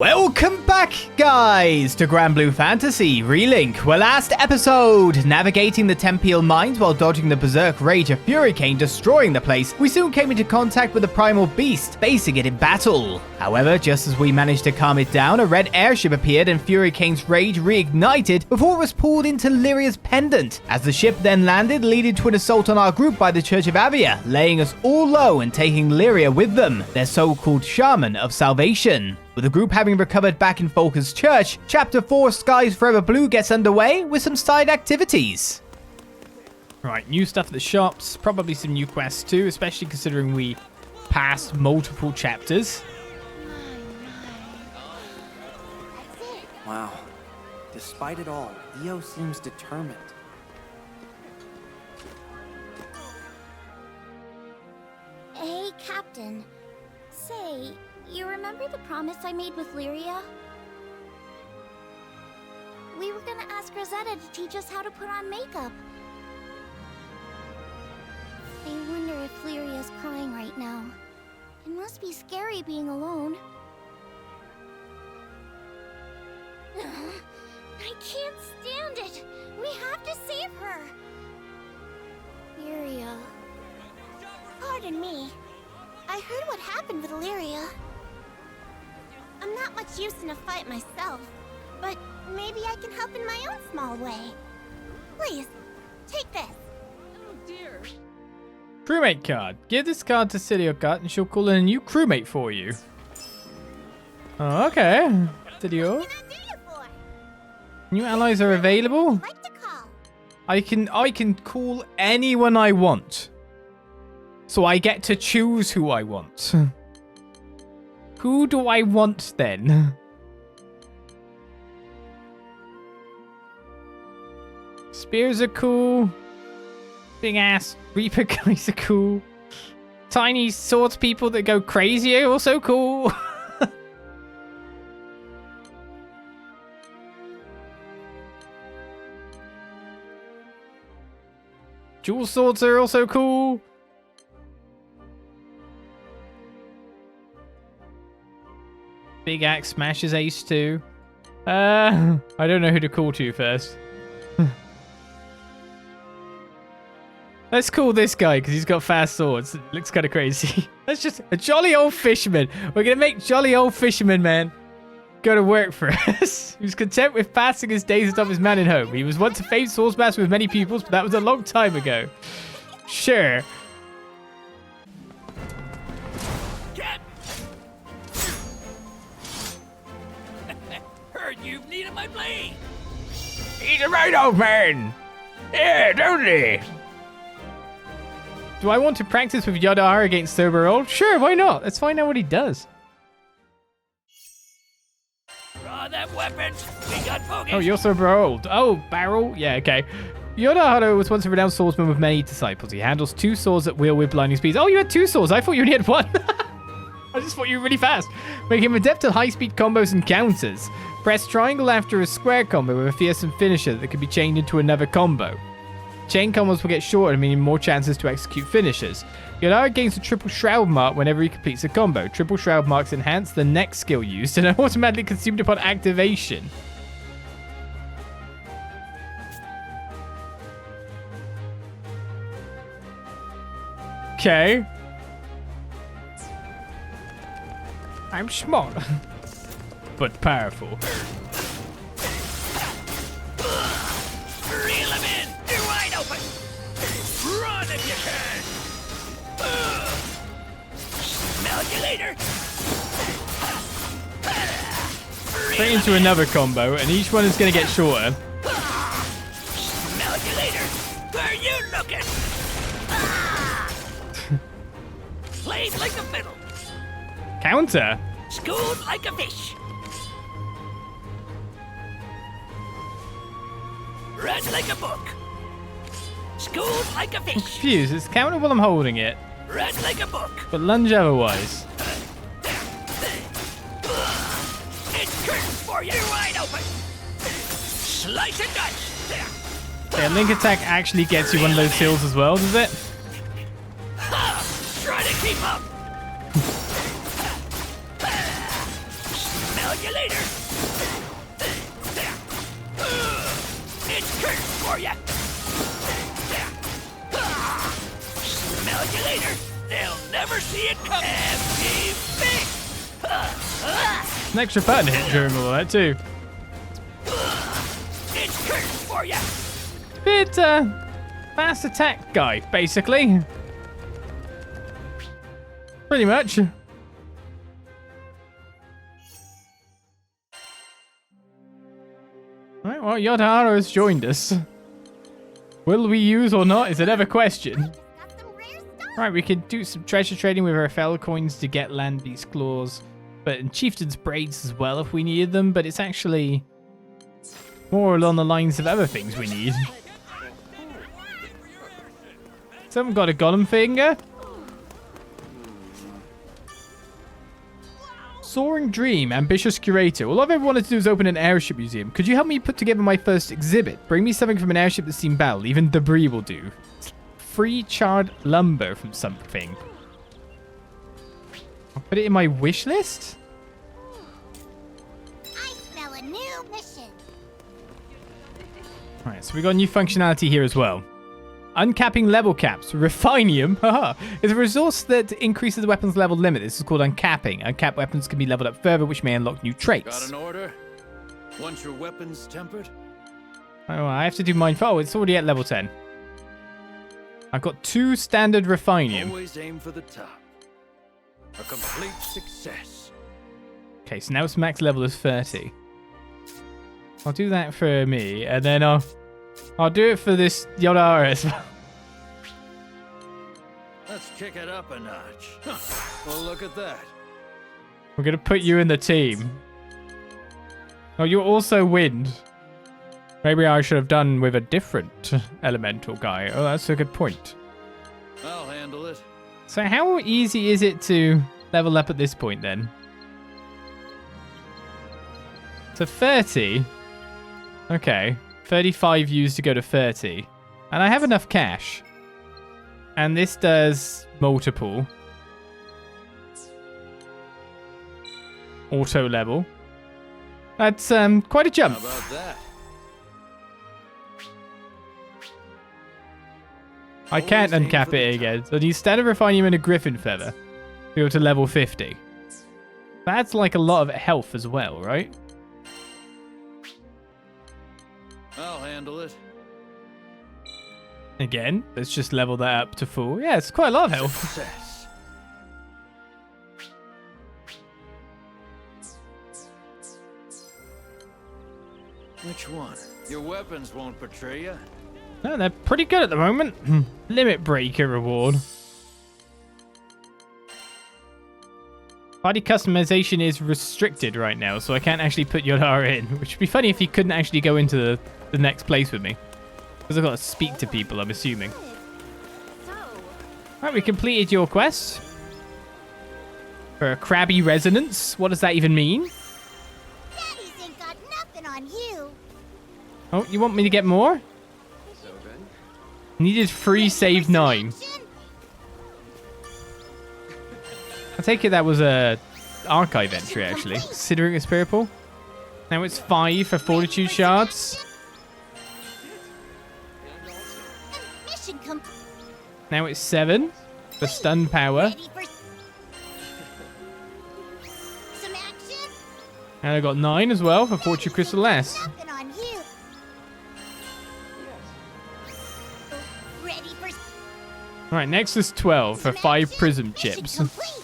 Welcome back, guys, to Granblue Fantasy Relink. Well, last episode, navigating the Tempeal Mines while dodging the berserk rage of Fumigate destroying the place, we soon came into contact with the primal beast, facing it in battle. However, just as we managed to calm it down, a red airship appeared and Fumigate's rage reignited before it was pulled into Lyria's pendant. As the ship then landed, leading to an assault on our group by the Church of Avia, laying us all low and taking Lyria with them, their so-called shaman of salvation. With the group having recovered back in Falcon's church, Chapter 4 Skies Forever Blue gets underway with some side activities. Right, new stuff at the shops, probably some new quests too, especially considering we passed multiple chapters. Wow. Despite it all, Io seems determined. Hey, Captain. Say, you remember the promise I made with Lyria? We were gonna ask Rosetta to teach us how to put on makeup. I wonder if Lyria's crying right now. It must be scary being alone. I can't stand it! We have to save her! Lyria... Pardon me. I heard what happened with Lyria. I'm not much use in a fight myself, but maybe I can help in my own small way. Please, take this. Oh dear. Crewmate card. Give this card to Sierokarte and she'll call in a new crewmate for you. Oh, okay. Sirio. What can I do you for? New allies are available. I'd like to call. I can call anyone I want. So I get to choose who I want. Who do I want then? Spears are cool. Big ass Reaper guys are cool. Tiny swords people that go crazy are also cool. Dual swords are also cool. Big axe smashes ace too. I don't know who to call to first. Let's call this guy because he's got fast swords. It looks kind of crazy. That's just a jolly old fisherman. We're gonna make jolly old fisherman man go to work for us. He was content with passing his days atop his mountain home. He was once a famed swordsmaster with many pupils, but that was a long time ago. Sure. You've needed my blade. He's a right old man. Yeah, totally. Do I want to practice with Yodarha against Soberol? Sure, why not? Let's find out what he does. Draw that weapon. We got focus. Oh, you're Soberol. Oh, barrel? Yeah, okay. Yodarha was once a renowned swordsman with many disciples. He handles two swords at will with blinding speeds. Oh, you had two swords. I thought you only had one. I just thought you were really fast. Make him adept at high-speed combos and counters. Press triangle after a square combo with a fearsome finisher that can be chained into another combo. Chain combos will get shorter, meaning more chances to execute finishers. Yodarha gains a triple shroud mark whenever he completes a combo. Triple shroud marks enhance the next skill used and are automatically consumed upon activation. Okay. I'm small, but powerful. Reel him in. You're wide open. Run if you can. Smell you later. Straight into another combo, and each one is going to get shorter. Smell you later. Where you looking? Played like a fiddle. Counter? Schooled like a fish. Read like a book. Schooled like a I'm fish. confused. It's counter while I'm holding it, Read like a book. but lunge otherwise. It's curtains for you. You're wide open. Slice and dice. Okay, Link attack actually gets you one of those heals as well, does it? Try to keep up. Smell you later! It's cursed for ya! Smell you later! They'll never see it come! FTV! An extra button hit during all that too. It's cursed for ya! Bit fast attack guy, basically. Pretty much. Alright, well, Yodarha has joined us. Will we use or not is another question. Got some rare stuff. Right, we can do some treasure trading with our fell coins to get land beast claws, but in chieftain's braids as well if we needed them, but it's actually more along the lines of other things we need. Someone got a golem finger. Soaring Dream, ambitious curator. All I've ever wanted to do is open an airship museum. Could you help me put together my first exhibit? Bring me something from an airship that's seen battle. Even debris will do. Free charred lumber from something. I'll put it in my wish list. I smell a new mission. Alright, so we got new functionality here as well. Uncapping level caps. Refinium, haha, is a resource that increases the weapon's level limit. This is called uncapping. Uncapped weapons can be leveled up further, which may unlock new Got traits. an order? Want your weapons tempered? Oh, I have to do mine. Oh, it's already at level 10. I've got 2 standard refinium. Always aim for the top. A complete success. Okay, so now its max level is 30. I'll do that for me, and then I'll do it for this Yodarha as well. Let's kick it up a notch. Huh. Well, look at that. We're going to put you in the team. Oh, you're also wind. Maybe I should have done with a different elemental guy. Oh, that's a good point. I'll handle it. So how easy is it to level up at this point then? So 30. Okay. 35 used to go to 30. And I have enough cash. And this does multiple. Auto level. That's quite a jump. How about that? I can't Always aim uncap for the it top. again. So you standard refinium and a griffin feather. We go to level 50. That's like a lot of health as well, right? I'll handle it. Again, let's just level that up to full. Yeah, it's quite a lot of health. Success. Which one? Your weapons won't betray you. No, they're pretty good at the moment. Limit breaker reward. Party customization is restricted right now, so I can't actually put Yodarha in. Which would be funny if he couldn't actually go into the next place with me. Because I've got to speak to people, I'm assuming. Right, we completed your quest. For a crabby resonance. What does that even mean? Daddies ain't got nothing on you. Oh, you want me to get more? Needed free save 9. I take it that was a archive entry, actually. Considering it's purple. Now it's 5 for fortitude shards. Mission complete. Now it's 7 for stun power. Ready for some action? And I got 9 as well for fortune crystal S. Nothing on you. Ready for Right, next is 12 for 5 action? prism Mission chips. complete.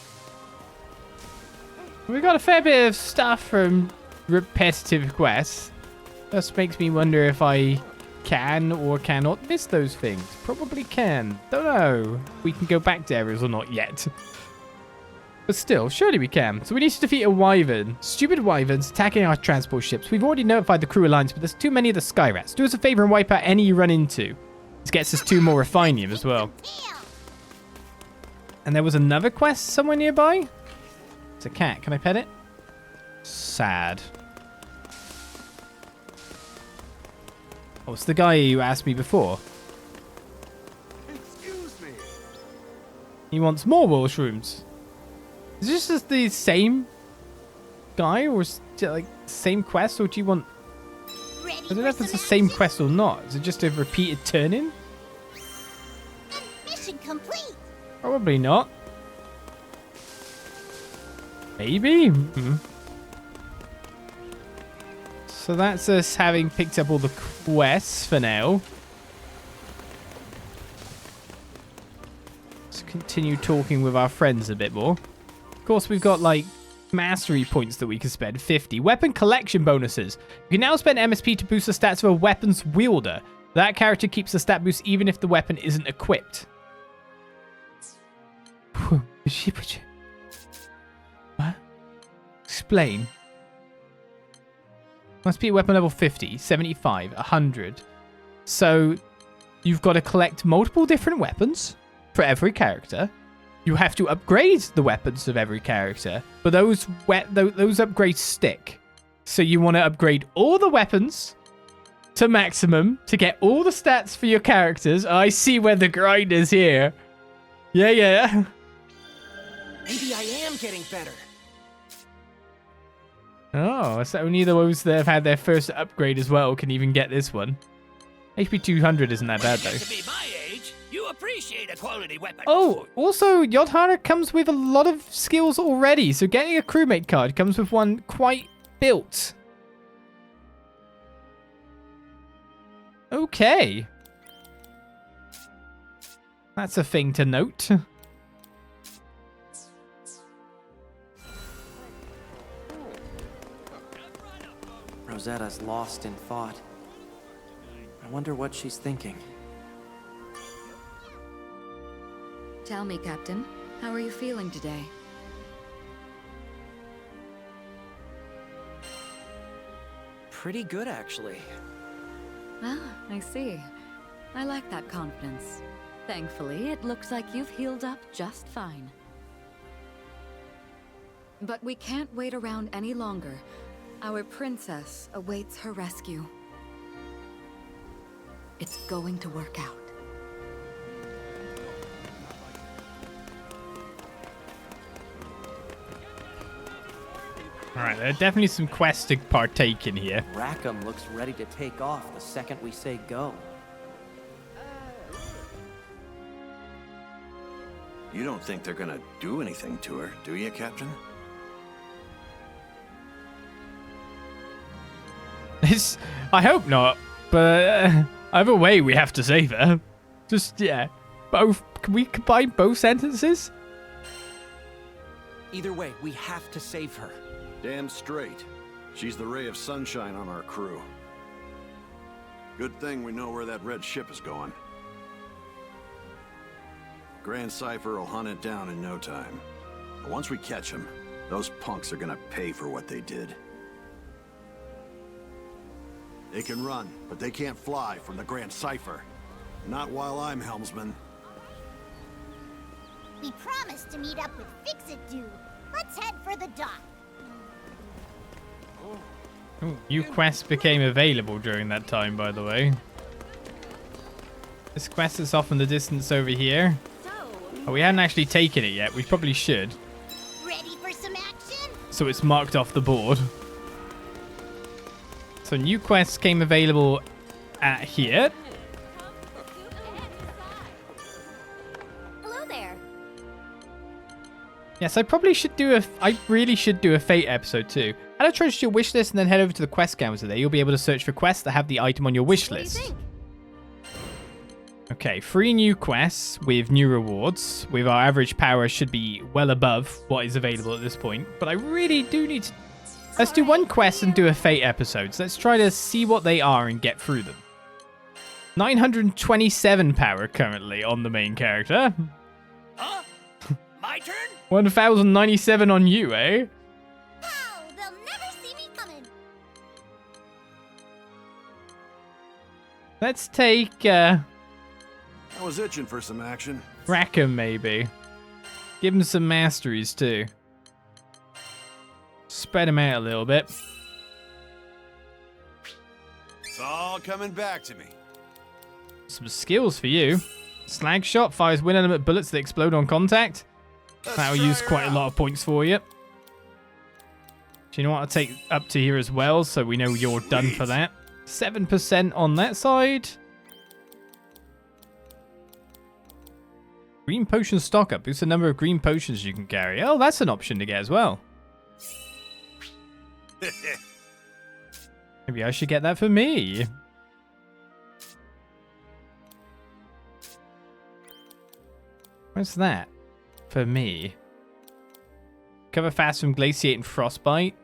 We got a fair bit of stuff from repetitive quests. This makes me wonder if I can or cannot miss those things. Probably can. Don't know. We can go back to areas or not yet. But still, surely we can. So we need to defeat a wyvern. Stupid wyverns attacking our transport ships. We've already notified the crew alliance, but there's too many of the sky rats. Do us a favor and wipe out any you run into. This gets us 2 more refinium as well. Damn. And there was another quest somewhere nearby. It's a cat. Can I pet it? Sad. Oh, it's the guy who asked me before. Excuse me. He wants more wall shrooms. Is this just the same guy, or is it like same quest, or do you want? Ready I don't know if for it's the some same action? quest or not. Is it just a repeated turn-in? Mission complete. Probably not. Maybe. So that's us having picked up all the quests for now. Let's continue talking with our friends a bit more. Of course, we've got like mastery points that we can spend. 50. Weapon collection bonuses. You can now spend MSP to boost the stats of a weapon's wielder. That character keeps the stat boost even if the weapon isn't equipped. What? Explain. Must be weapon level 50, 75, 100. So you've got to collect multiple different weapons for every character. You have to upgrade the weapons of every character, but those upgrades stick. So you want to upgrade all the weapons to maximum to get all the stats for your characters. I see where the grind is here. Yeah. Maybe I am getting better. Oh, so only those that have had their first upgrade as well can even get this one. HP 200 isn't that bad, though. To be my age, you appreciate a quality weapon. Oh, also, Yodarha comes with a lot of skills already, so getting a crewmate card comes with one quite built. Okay. That's a thing to note. Rosetta's lost in thought. I wonder what she's thinking. Tell me, Captain, how are you feeling today? Pretty good, actually. Ah, I see. I like that confidence. Thankfully, it looks like you've healed up just fine. But we can't wait around any longer. Our princess awaits her rescue. It's going to work out. Alright, there are definitely some quests to partake in here. Rackham looks ready to take off the second we say go. You don't think they're gonna do anything to her, do you, Captain? I hope not, but either way, we have to save her. Just, yeah. Both. Can we combine both sentences? Either way, we have to save her. Damn straight. She's the ray of sunshine on our crew. Good thing we know where that red ship is going. Grandcypher will hunt it down in no time. But once we catch him, those punks are gonna pay for what they did. They can run, but they can't fly from the Grandcypher. Not while I'm helmsman. We promised to meet up with Fix-It Dude. Let's head for the dock. Ooh, new quests became available during that time, by the way. This quest is off in the distance over here. Oh, we haven't actually taken it yet. We probably should. Ready for some action? So it's marked off the board. So new quests came available at here. Hello there. Yes, I probably should do I really should do a Fate episode too. Add a treasure to your wish list and then head over to the quest counter there. You'll be able to search for quests that have the item on your wish What do list. you think? Okay, 3 new quests with new rewards. With our average power should be well above what is available at this point. But I really do need to... Let's do one quest and do a Fate episode. So let's try to see what they are and get through them. 927 power currently on the main character. Huh? My turn? 1097 on you, eh? Pow! They'll never see me coming. Let's take I was itching for some action. Rackham, maybe. Give him some masteries, too. Spread him out a little bit. It's all coming back to me. Some skills for you. Slag shot fires wind element bullets that explode on contact. That'll use quite a lot of points for you. Do you know what? I'll take up to here as well, so we know you're done for that. 7% on that side. Green potion stock up. Boosts the number of green potions you can carry. Oh, that's an option to get as well. Maybe I should get that for me. What's that? For me. Cover fast from glaciate and frostbite.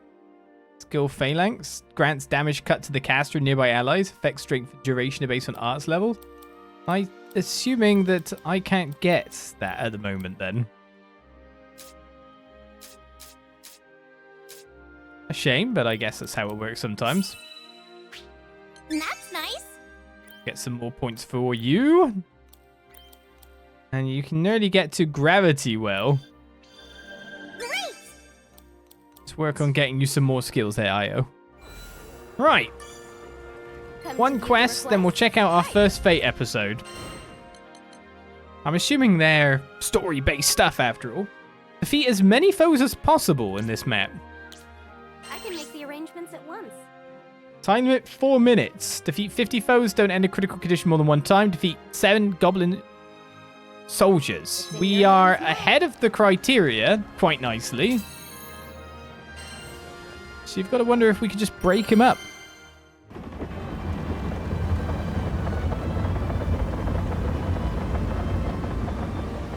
Skill phalanx. Grants damage cut to the caster and nearby allies. Affects strength duration based on arts level. I'm assuming that I can't get that at the moment then. A shame, but I guess that's how it works sometimes. That's nice. Get some more points for you. And you can nearly get to gravity well. Great. Let's work on getting you some more skills there, Io. Right. One quest, then we'll check out our first Fate episode. I'm assuming they're story-based stuff after all. Defeat as many foes as possible in this map. I can make the arrangements at once. Time limit 4 minutes. Defeat 50 foes, don't end a critical condition more than one time. Defeat 7 goblin soldiers. We are ahead of the criteria quite nicely. So you've got to wonder if we could just break him up.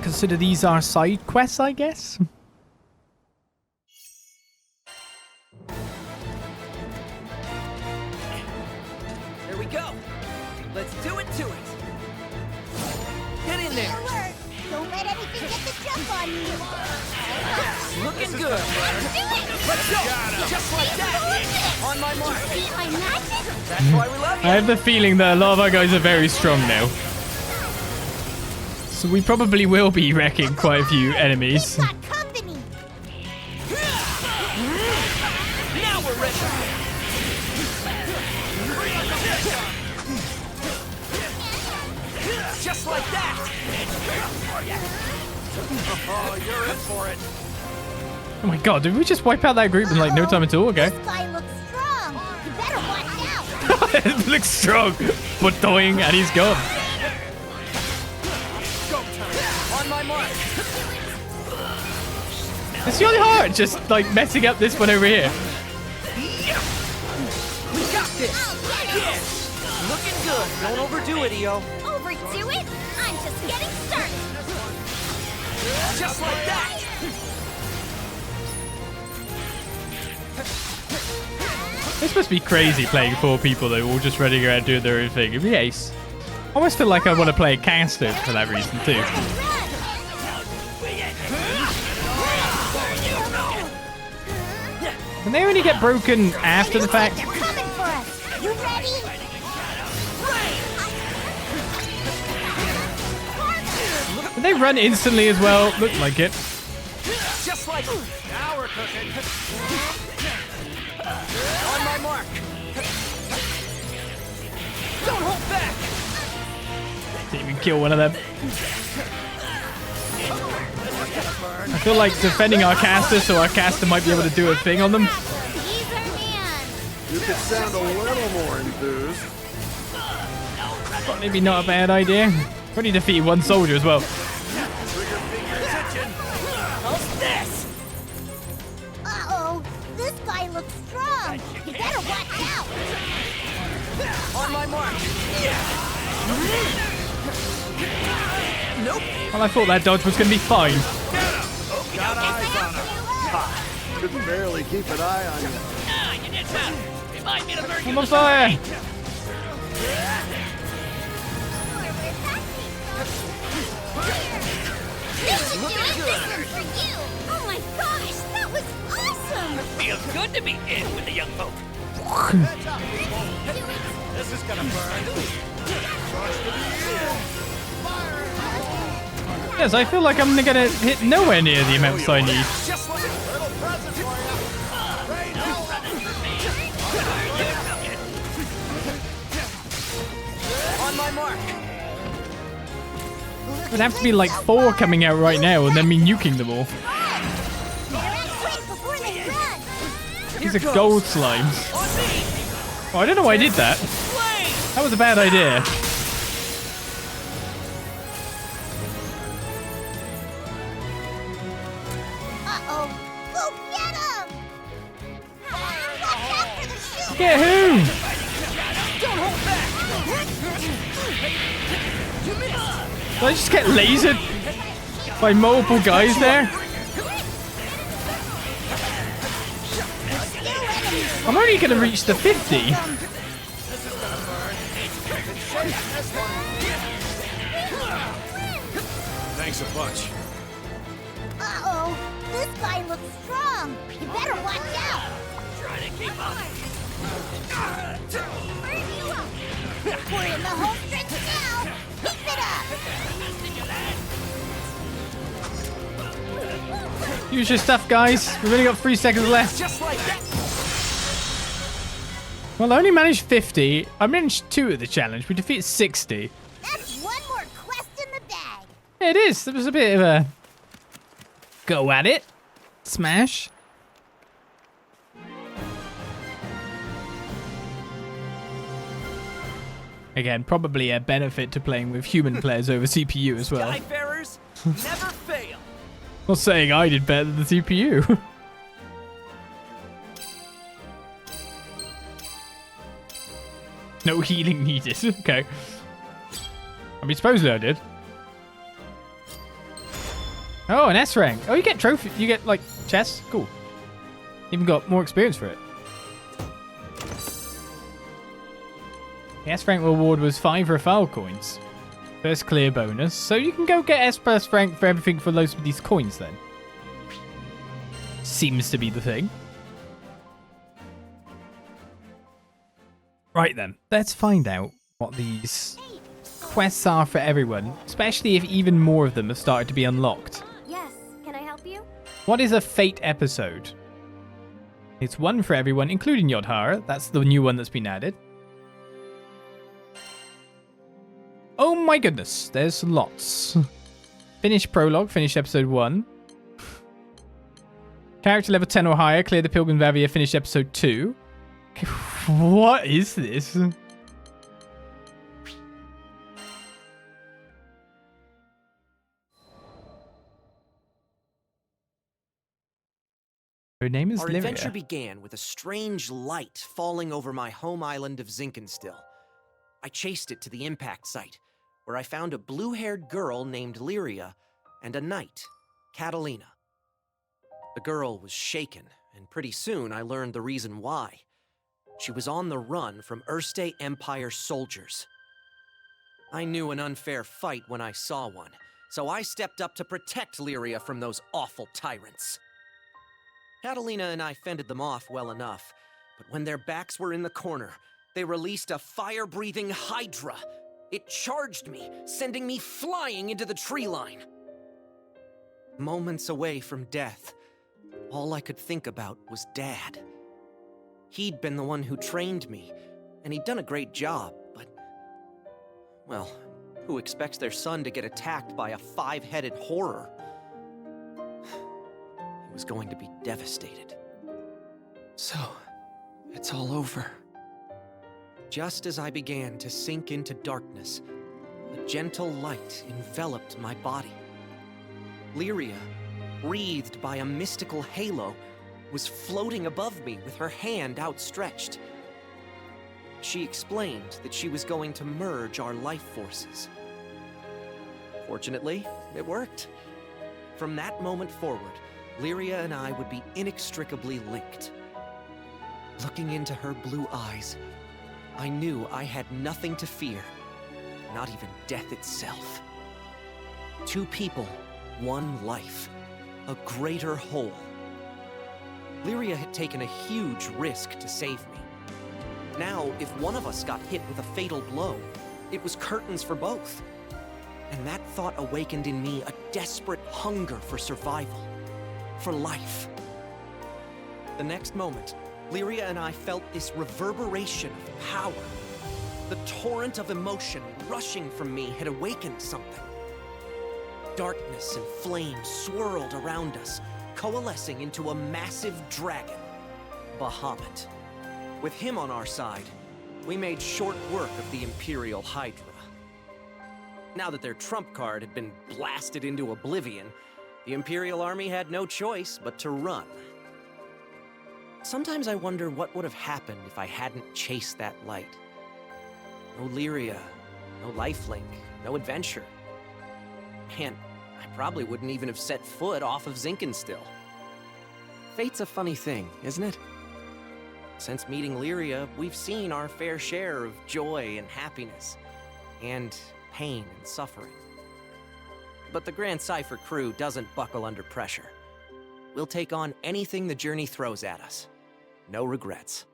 Consider these our side quests, I guess. There we go. Let's do it to it. Get in there. Alert! Don't let anything get the jump on you. Looking good. Let's go. Just like that. On my mark. See my magic? That's why we love I you. have the feeling that a lot of our guys are very strong now. So we probably will be wrecking quite a few enemies. We've got company. Now we're ready. Just like that. Oh, you're in for it. Oh my god, did we just wipe out that group in like no time at all? Okay. This guy looks strong. You better watch out. It looks strong, but dying and he's gone. On my mark. It's really hard just like messing up this one over here. We got this. Yeah. Looking good. Don't overdo it, Io. Overdo it? I'm just getting started. Just like that. This must be crazy playing 4 people though, all just running around doing their own thing. It'd be ace. I almost feel like I want to play a caster for that reason too. Can they only get broken after the fact? They're coming for us. You ready? Did they run instantly as well? Looked like it. Just like now we're cooking. On my mark. Don't hold back. Didn't even kill one of them. I feel like defending our caster, so our caster might be able to do a thing on them. He's our man. You could sound a little more enthused. But maybe not a bad idea. Only defeated 1 soldier as well. How's this? Uh-oh. This guy looks strong. You better watch out. On my mark. Nope. Well, I thought that dodge was going to be fine. Got eyes on him. Could barely keep an eye on you. You did well. It might be the mercy. I'm on fire! This should do it. This one's for you. Oh my gosh, that was awesome. Feels good to be in with the young folk. This is gonna burn. Yes, I feel like I'm gonna hit nowhere near the amounts I need. Just like a little present for you. On my mark. It'd have to be like 4 coming out right now and then me nuking them all. Better act quick before they run. Because These are gold slimes. Oh, I don't know why I did that. That was a bad idea. Uh-oh. Go get him! Watch out for the shoot! Get who? Don't hold back! Did I just get lasered by multiple guys there? I'm only going to reach the 50. Thanks a bunch. Uh-oh. This guy looks strong. You better watch out. Try to keep up! We're in the home stretch now. Keep it up. Use your stuff, guys. We've only got 3 seconds left. Just like that! Well, I only managed 50. I managed 2 of the challenge. We defeated 60. That's one more quest in the bag. Yeah, it is. There was a bit of a go at it. Smash. Again, probably a benefit to playing with human players over CPU as well. Skyfarers never fail! Not saying I did better than the CPU. No healing needed. Okay. I mean, supposedly I did. Oh, an S rank. Oh, you get trophy. You get, like, chests. Cool. Even got more experience for it. The S rank reward was 5 referral coins. First clear bonus. So you can go get S plus rank for everything for most of these coins then. Seems to be the thing. Right then, let's find out what these quests are for everyone, especially if even more of them have started to be unlocked. Yes, can I help you? What is a fate episode? It's one for everyone, including Yodarha. That's the new one that's been added. Oh my goodness, there's lots. Finish Prologue, finish episode 1. Character level 10 or higher, clear the Pilgrim of Avia, finish episode 2. What is this? Her name is Our Lyria. adventure began with a strange light falling over my home island of Zinkenstill. I chased it to the impact site, where I found a blue-haired girl named Lyria and a knight, Catalina. The girl was shaken, and pretty soon I learned the reason why. She was on the run from Erste Empire soldiers. I knew an unfair fight when I saw one, so I stepped up to protect Lyria from those awful tyrants. Catalina and I fended them off well enough, but when their backs were in the corner, they released a fire-breathing hydra. It charged me, sending me flying into the tree line. Moments away from death, all I could think about was Dad. He'd been the one who trained me, and he'd done a great job, but... well, who expects their son to get attacked by a 5-headed horror? He was going to be devastated. So, it's all over. Just as I began to sink into darkness, a gentle light enveloped my body. Lyria, breathed by a mystical halo, was floating above me with her hand outstretched. She explained that she was going to merge our life forces. Fortunately, it worked. From that moment forward, Lyria and I would be inextricably linked. Looking into her blue eyes, I knew I had nothing to fear, not even death itself. 2 people, 1 life, a greater whole. Lyria had taken a huge risk to save me. Now, if one of us got hit with a fatal blow, it was curtains for both. And that thought awakened in me a desperate hunger for survival, for life. The next moment, Lyria and I felt this reverberation of power. The torrent of emotion rushing from me had awakened something. Darkness and flame swirled around us, coalescing into a massive dragon. Bahamut. With him on our side, we made short work of the Imperial Hydra. Now that their trump card had been blasted into oblivion, the Imperial Army had no choice but to run. Sometimes I wonder what would have happened if I hadn't chased that light. No Lyria, no lifelink, no adventure. Man, I probably wouldn't even have set foot off of Zinkenstill. Fate's a funny thing, isn't it? Since meeting Lyria, we've seen our fair share of joy and happiness, and pain and suffering. But the Grandcypher crew doesn't buckle under pressure. We'll take on anything the journey throws at us. No regrets.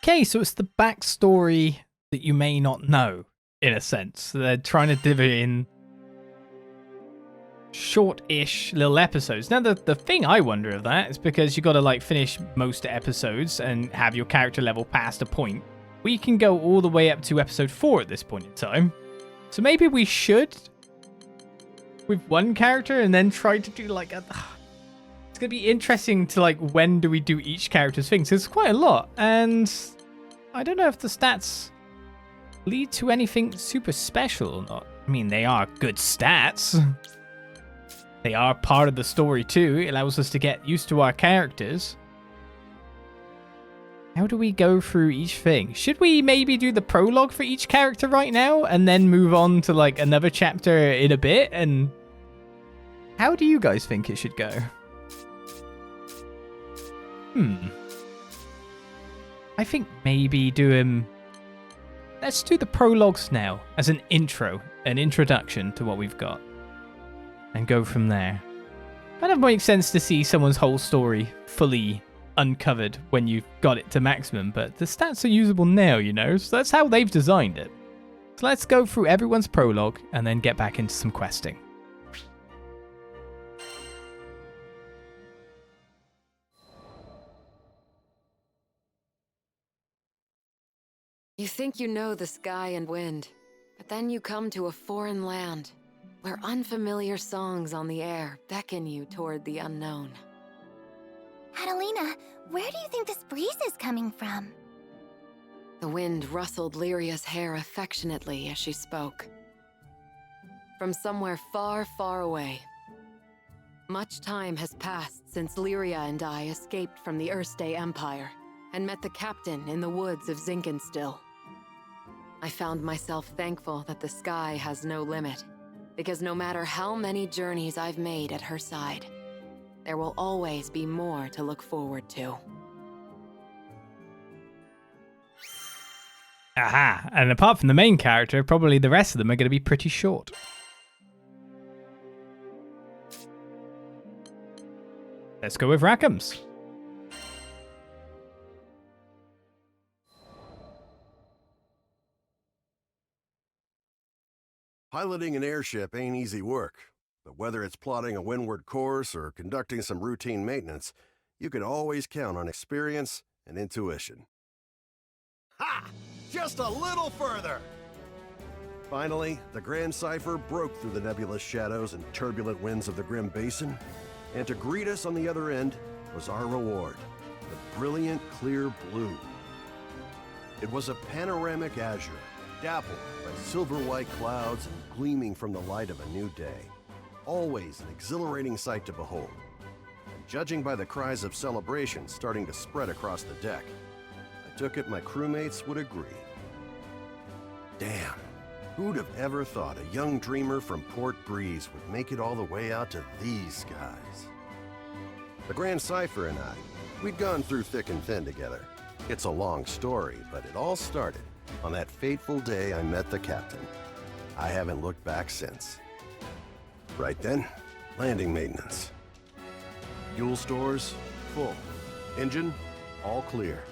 Okay, so it's the backstory that you may not know, in a sense. They're trying to deliver in short-ish little episodes. Now, the thing I wonder of that is because you got to like finish most episodes and have your character level past a point. We can go all the way up to episode 4 at this point in time. So maybe we should with one character and then try to do like a... It's going to be interesting to like when do we do each character's things. It's quite a lot. And I don't know if the stats lead to anything super special or not. I mean, they are good stats. They are part of the story too. It allows us to get used to our characters. How do we go through each thing? Should we maybe do the prologue for each character right now and then move on to like another chapter in a bit? And how do you guys think it should go? I think maybe let's do the prologues now as an intro, an introduction to what we've got. And go from there. Kind of makes sense to see someone's whole story fully uncovered when you've got it to maximum, but the stats are usable now, you know, so that's how they've designed it. So let's go through everyone's prologue and then get back into some questing. You think you know the sky and wind, but then you come to a foreign land where unfamiliar songs on the air beckon you toward the unknown. Catalina, where do you think this breeze is coming from? The wind rustled Lyria's hair affectionately as she spoke. From somewhere far, far away. Much time has passed since Lyria and I escaped from the Erste Empire and met the captain in the woods of Zinkenstill. I found myself thankful that the sky has no limit, because no matter how many journeys I've made at her side, there will always be more to look forward to. Aha, and apart from the main character, probably the rest of them are going to be pretty short. Let's go with Rackham's. Piloting an airship ain't easy work, but whether it's plotting a windward course or conducting some routine maintenance, you can always count on experience and intuition. Ha! Just a little further! Finally, the Grandcypher broke through the nebulous shadows and turbulent winds of the Grim Basin, and to greet us on the other end was our reward, the brilliant clear blue. It was a panoramic azure, dappled by silver-white clouds and gleaming from the light of a new day. Always an exhilarating sight to behold. And judging by the cries of celebration starting to spread across the deck, I took it my crewmates would agree. Damn, who'd have ever thought a young dreamer from Port Breeze would make it all the way out to these skies? The Grandcypher and I, we'd gone through thick and thin together. It's a long story, but it all started on that fateful day I met the captain. I haven't looked back since. Right then, landing maintenance. Fuel stores, full. Engine, all clear.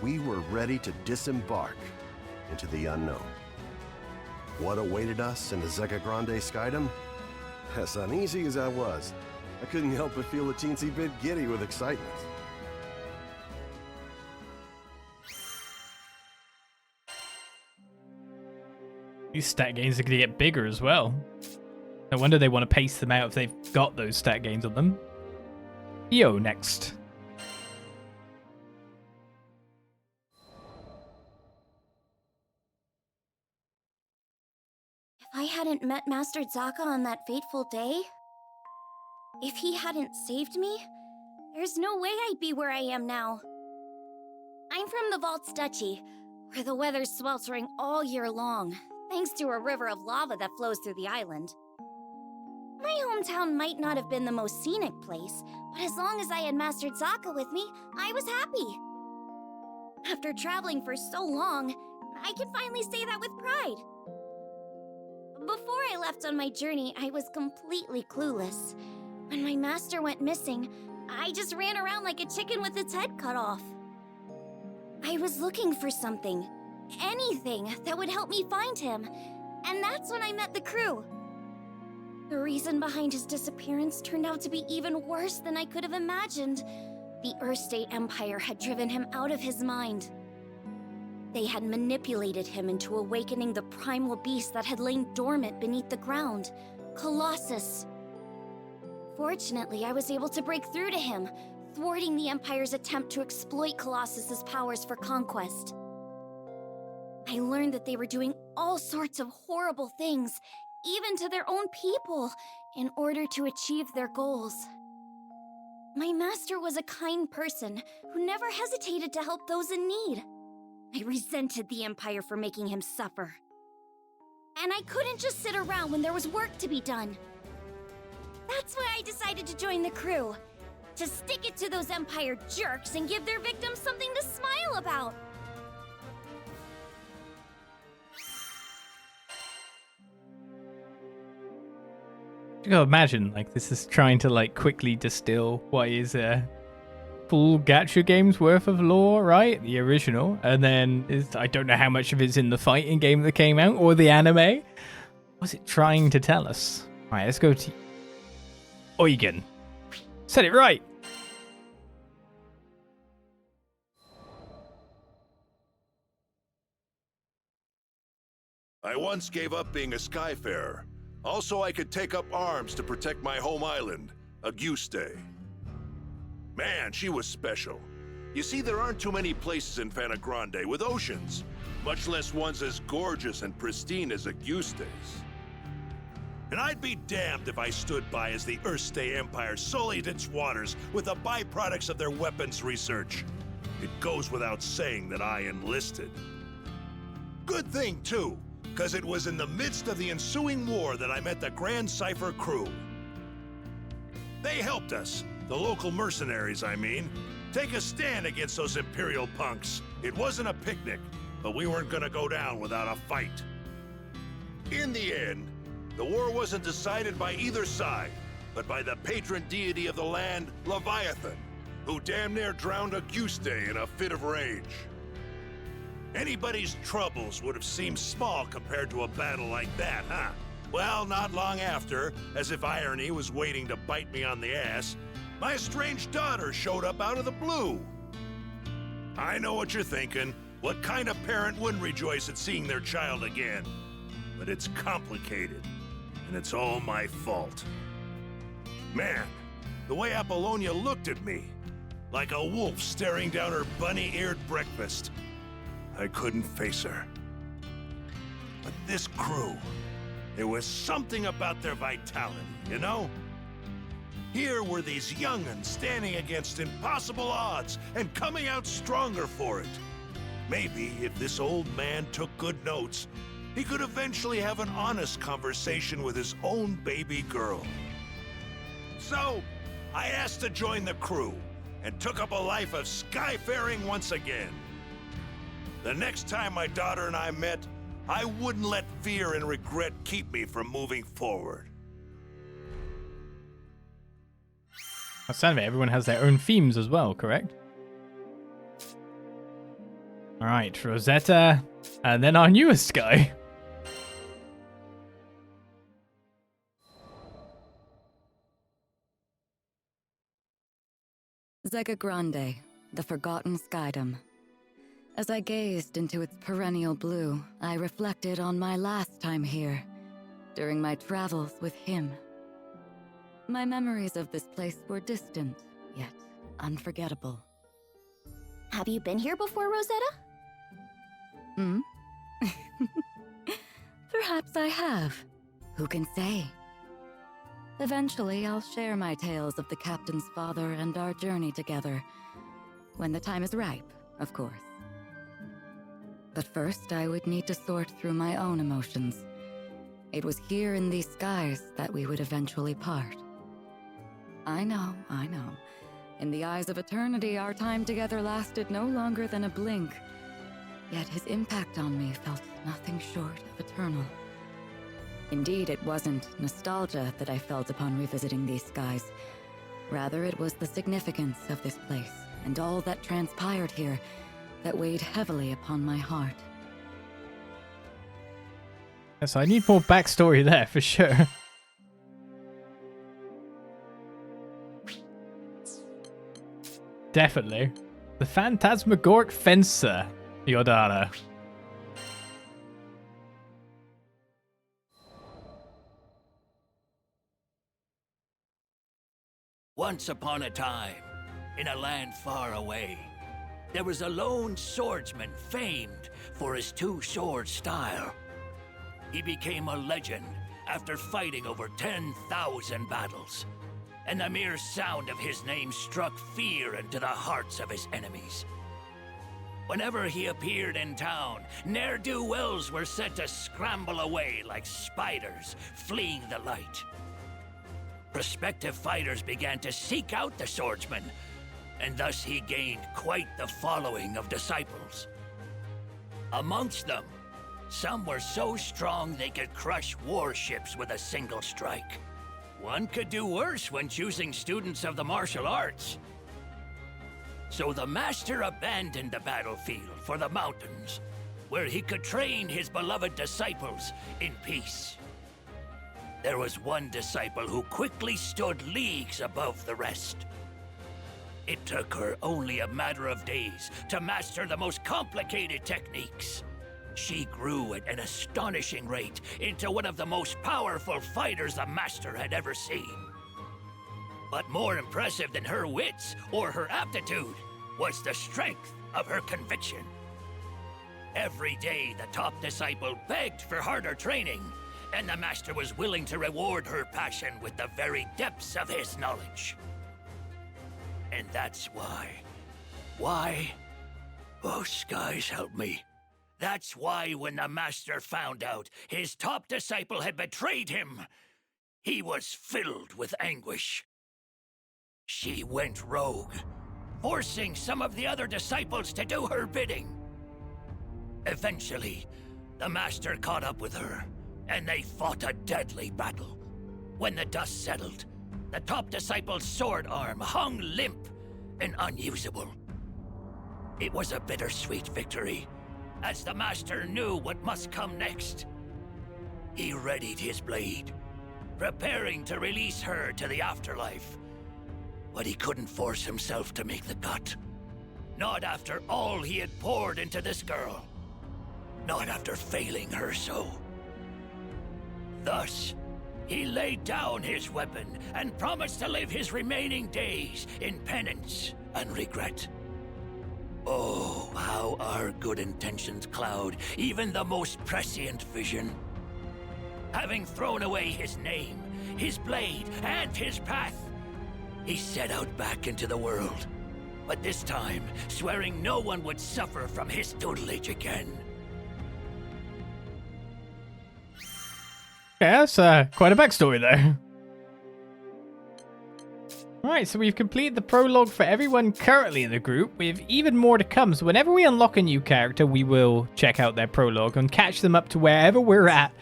We were ready to disembark into the unknown. What awaited us in the Zegagrande Skydom? As uneasy as I was, I couldn't help but feel a teensy bit giddy with excitement. These stat gains are going to get bigger as well. No wonder they want to pace them out if they've got those stat gains on them. Yo next. If I hadn't met Master Zaka on that fateful day, if he hadn't saved me, there's no way I'd be where I am now. I'm from the Vaults Duchy, where the weather's sweltering all year long, thanks to a river of lava that flows through the island. My hometown might not have been the most scenic place, but as long as I had Master Zaka with me, I was happy. After traveling for so long, I can finally say that with pride. Before I left on my journey, I was completely clueless. When my master went missing, I just ran around like a chicken with its head cut off. I was looking for something, anything that would help me find him, and that's when I met the crew. The reason behind his disappearance turned out to be even worse than I could have imagined. The Earthstate Empire had driven him out of his mind. They had manipulated him into awakening the primal beast that had lain dormant beneath the ground, Colossus. Fortunately, I was able to break through to him, thwarting the Empire's attempt to exploit Colossus's powers for conquest. I learned that they were doing all sorts of horrible things, even to their own people, in order to achieve their goals. My master was a kind person who never hesitated to help those in need. I resented the Empire for making him suffer. And I couldn't just sit around when there was work to be done. That's why I decided to join the crew. To stick it to those Empire jerks and give their victims something to smile about. You gotta imagine, like, this is trying to, like, quickly distill what is a full gacha game's worth of lore, right? The original. And then, I don't know how much of it's in the fighting game that came out, or the anime. What's it trying to tell us? Alright, let's go to Eugen. Said it right! I once gave up being a skyfarer. Also, I could take up arms to protect my home island, Auguste. Man, she was special. You see, there aren't too many places in Zegagrande with oceans, much less ones as gorgeous and pristine as Auguste's. And I'd be damned if I stood by as the Earthstate Empire sullied its waters with the byproducts of their weapons research. It goes without saying that I enlisted. Good thing, too, because it was in the midst of the ensuing war that I met the Grandcypher crew. They helped us, the local mercenaries, I mean, take a stand against those Imperial punks. It wasn't a picnic, but we weren't gonna go down without a fight. In the end, the war wasn't decided by either side, but by the patron deity of the land, Leviathan, who damn near drowned Auguste in a fit of rage. Anybody's troubles would have seemed small compared to a battle like that, huh? Well, not long after, as if irony was waiting to bite me on the ass, my estranged daughter showed up out of the blue. I know what you're thinking. What kind of parent wouldn't rejoice at seeing their child again? But it's complicated, and it's all my fault. Man, the way Apollonia looked at me, like a wolf staring down her bunny-eared breakfast. I couldn't face her. But this crew, there was something about their vitality, you know? Here were these young'uns standing against impossible odds and coming out stronger for it. Maybe if this old man took good notes, he could eventually have an honest conversation with his own baby girl. So, I asked to join the crew and took up a life of skyfaring once again. The next time my daughter and I met, I wouldn't let fear and regret keep me from moving forward. Sound of it, everyone has their own themes as well, correct? Alright, Rosetta, and then our newest guy. Zegagrande, the forgotten Skydom. As I gazed into its perennial blue, I reflected on my last time here, during my travels with him. My memories of this place were distant, yet unforgettable. Have you been here before, Rosetta? Hmm? Perhaps I have. Who can say? Eventually, I'll share my tales of the captain's father and our journey together. When the time is ripe, of course. But first, I would need to sort through my own emotions. It was here in these skies that we would eventually part. I know. In the eyes of eternity, our time together lasted no longer than a blink. Yet his impact on me felt nothing short of eternal. Indeed, it wasn't nostalgia that I felt upon revisiting these skies. Rather, it was the significance of this place and all that transpired here that weighed heavily upon my heart. Yes, I need more backstory there for sure. Definitely. The phantasmagoric fencer, Yodarha. Once upon a time, in a land far away, there was a lone swordsman famed for his two-sword style. He became a legend after fighting over 10,000 battles, and the mere sound of his name struck fear into the hearts of his enemies. Whenever he appeared in town, ne'er-do-wells were said to scramble away like spiders fleeing the light. Prospective fighters began to seek out the swordsman, and thus he gained quite the following of disciples. Amongst them, some were so strong they could crush warships with a single strike. One could do worse when choosing students of the martial arts. So the master abandoned the battlefield for the mountains, where he could train his beloved disciples in peace. There was one disciple who quickly stood leagues above the rest. It took her only a matter of days to master the most complicated techniques. She grew at an astonishing rate into one of the most powerful fighters the master had ever seen. But more impressive than her wits or her aptitude was the strength of her conviction. Every day, the top disciple begged for harder training, and the master was willing to reward her passion with the very depths of his knowledge. And that's why... Why? Oh, skies help me. That's why when the master found out his top disciple had betrayed him, he was filled with anguish. She went rogue, forcing some of the other disciples to do her bidding. Eventually, the master caught up with her, and they fought a deadly battle. When the dust settled, the top disciple's sword arm hung limp and unusable. It was a bittersweet victory, as the master knew what must come next. He readied his blade, preparing to release her to the afterlife. But he couldn't force himself to make the cut. Not after all he had poured into this girl. Not after failing her so. Thus, he laid down his weapon and promised to live his remaining days in penance and regret. Oh, how our good intentions cloud even the most prescient vision. Having thrown away his name, his blade, and his path, he set out back into the world. But this time, swearing no one would suffer from his tutelage again. Yeah, that's quite a backstory there. Alright, so we've completed the prologue for everyone currently in the group. We have even more to come, so whenever we unlock a new character, we will check out their prologue and catch them up to wherever we're at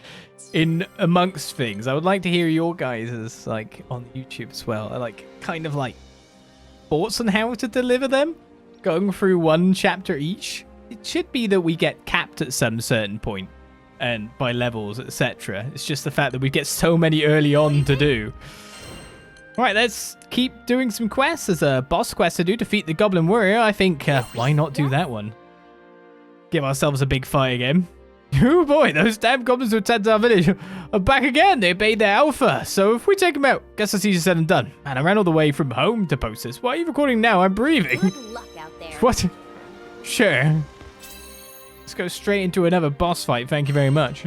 in amongst things. I would like to hear your guys' like on YouTube as well. I like kind of like thoughts on how to deliver them, going through one chapter each. It should be that we get capped at some certain point and by levels, etc. It's just the fact that we get so many early on to do. Alright, let's keep doing some quests. There's a boss quest to do, defeat the Goblin Warrior. I think, why not do that one? Give ourselves a big fight again. Oh boy, those damn goblins who attacked our village are back again. They obeyed their alpha. So if we take them out, guess that's easier said than done. Man, I ran all the way from home to post this. Why are you recording now? I'm breathing. Good luck out there. What? Sure. Let's go straight into another boss fight. Thank you very much.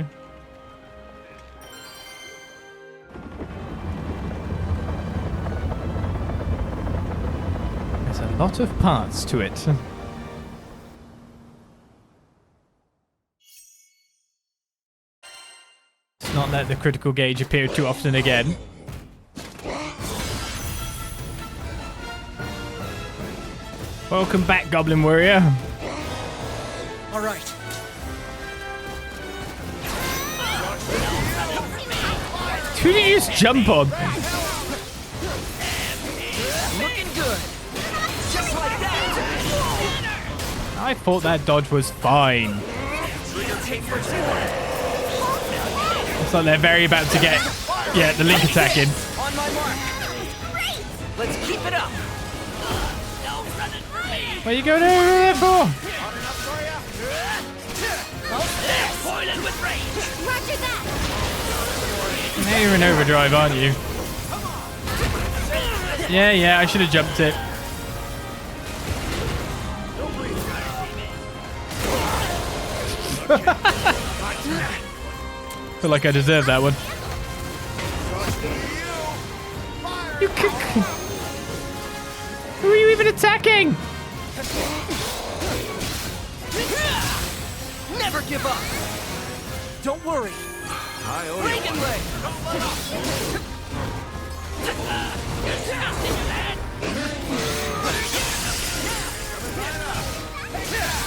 There's a lot of parts to it. Let's not let the critical gauge appear too often again. Welcome back, Goblin Warrior. All right. Who did you just jump on? Looking good. Just like that. I thought that dodge was fine. It's like they're very about to get, the link attack in. On my mark. Let's keep it up. What are you going over there for? Roger that. Now you're in overdrive, aren't you? Yeah, I should have jumped it. Feel like I deserve that one. You Who are you even attacking? Never give up. Don't worry. Reagan leg.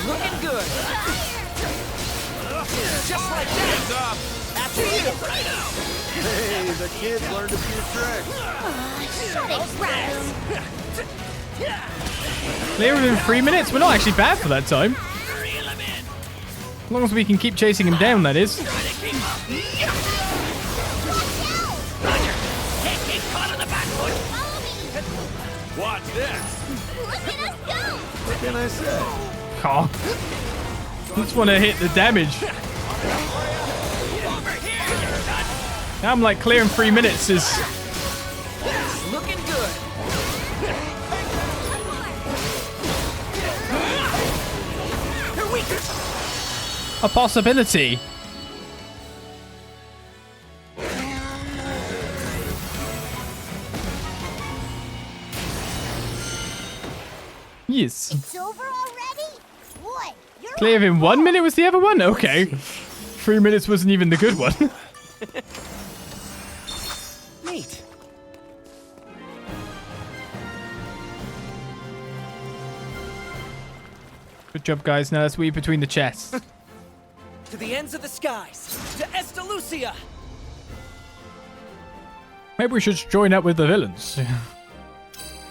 Looking good. Just like that. After you. Hey, the kids learned a few tricks. Shut it, Raz. Clear within 3 minutes? We're not actually bad for that time. As long as we can keep chasing him down, that is. Watch this. Look at us go. What can I say? Oh. Just want to hit the damage. I'm like clearing 3 minutes is Looking good. a possibility. Yes. It's over already? Boy, you're Clear in 1 minute was the other one? Okay. 3 minutes wasn't even the good one. Neat. Good job, guys. Now let's weave between the chests. To the ends of the skies. To Estalucia. Maybe we should join up with the villains.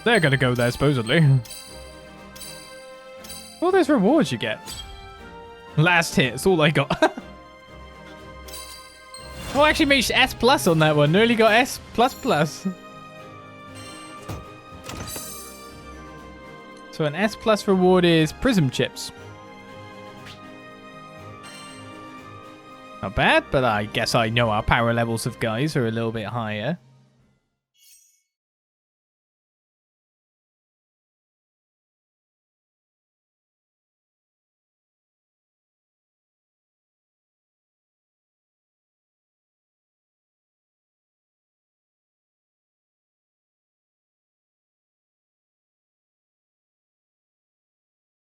They're gonna go there, supposedly. All those rewards you get. Last hit, that's all I got. Oh, I actually made S plus on that one. Nearly got S plus plus. So an S plus reward is prism chips. Not bad, but I guess I know our power levels of guys are a little bit higher.